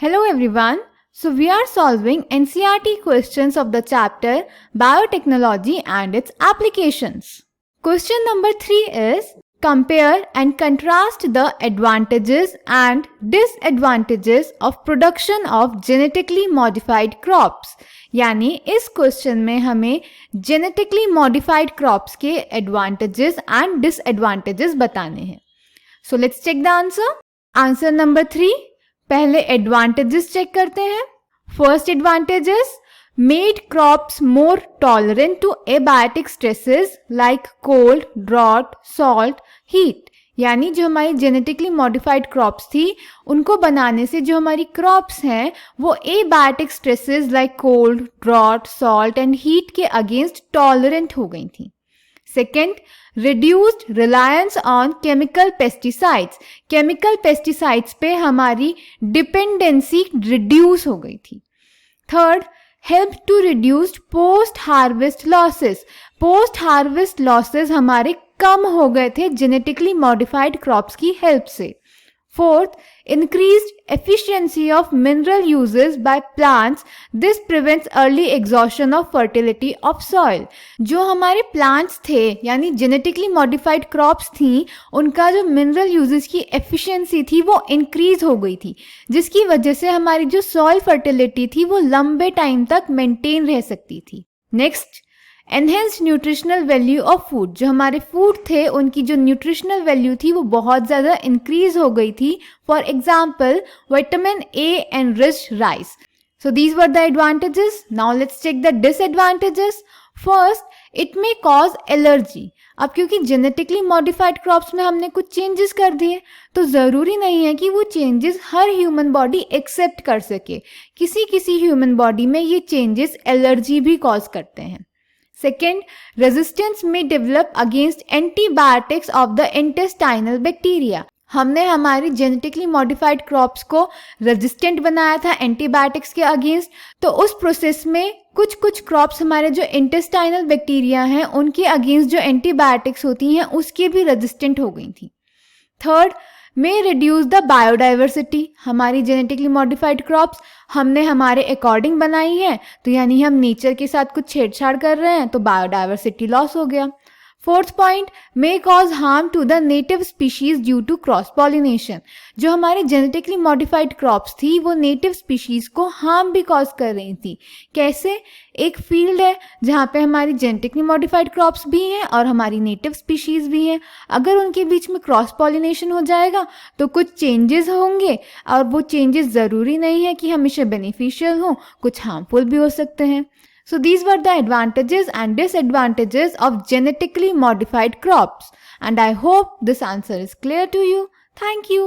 Hello everyone. So we are solving NCERT questions of the chapter Biotechnology and its applications. Question number 3 is compare and contrast the advantages and disadvantages of production of genetically modified crops. यानी इस question में हमें genetically modified crops के advantages and disadvantages बताने हैं. So let's check the answer. Answer number 3, पहले advantages check करते हैं. First advantages, made crops more tolerant to abiotic stresses like cold, drought, salt, heat. यानी जो हमारी जेनेटिकली मॉडिफाइड क्रॉप्स थी उनको बनाने से जो हमारी क्रॉप्स हैं वो abiotic stresses like cold, drought, salt and heat के अगेंस्ट टॉलरेंट हो गई थी. Second, reduced reliance on chemical pesticides. Chemical pesticides पे हमारी डिपेंडेंसी रिड्यूस हो गई थी. Third, help to reduce post harvest losses. Post harvest losses हमारे कम हो गए थे जेनेटिकली मॉडिफाइड क्रॉप्स की हेल्प से. Fourth, increased efficiency of mineral uses by plants. This prevents early exhaustion of fertility of soil. जो हमारे plants थे यानी genetically modified crops थी उनका जो mineral uses की efficiency थी वो increase हो गई थी जिसकी वजह से हमारी जो soil fertility थी वो लंबे टाइम तक maintain रह सकती थी. Next, enhanced nutritional value of food. जो हमारे फूड थे उनकी जो न्यूट्रिशनल वैल्यू थी वो बहुत ज़्यादा इंक्रीज हो गई थी. For example vitamin A and rich rice. So these were the advantages. Now let's check the disadvantages. First, it may cause allergy. अब क्योंकि जेनेटिकली मॉडिफाइड क्रॉप्स में हमने कुछ चेंजेस कर दिए तो ज़रूरी नहीं है कि वो चेंजेस हर ह्यूमन बॉडी एक्सेप्ट कर सके. किसी किसी ह्यूमन बॉडी में ये चेंजेस एलर्जी भी कॉज करते हैं. Second, resistance may develop against antibiotics of the intestinal bacteria. हमने हमारी जेनेटिकली मॉडिफाइड क्रॉप्स को रेजिस्टेंट बनाया था एंटीबायोटिक्स के अगेंस्ट. तो उस प्रोसेस में कुछ क्रॉप्स हमारे जो इंटेस्टाइनल बैक्टीरिया हैं उनके अगेंस्ट जो एंटीबायोटिक्स होती हैं उसके भी रेजिस्टेंट हो गई थी. Third, may reduce the biodiversity. हमारी जेनेटिकली मॉडिफाइड क्रॉप्स हमने हमारे अकॉर्डिंग बनाई है तो यानी हम नेचर के साथ कुछ छेड़छाड़ कर रहे हैं तो बायोडाइवर्सिटी लॉस हो गया. Fourth point, may cause harm to the native species due to cross pollination. जो हमारी जेनेटिकली मॉडिफाइड क्रॉप्स थी वो नेटिव स्पीशीज को हार्म भी कॉज कर रही थी. कैसे? एक फील्ड है जहाँ पे हमारी जेनेटिकली मॉडिफाइड क्रॉप्स भी हैं और हमारी नेटिव स्पीशीज भी हैं. अगर उनके बीच में क्रॉस पॉलिनेशन हो जाएगा तो कुछ चेंजेस होंगे और वो चेंजेस ज़रूरी नहीं है कि हमेशा बेनिफिशियल हों, कुछ हार्मफुल भी हो सकते हैं. So these were the advantages and disadvantages of genetically modified crops, and I hope this answer is clear to you. Thank you.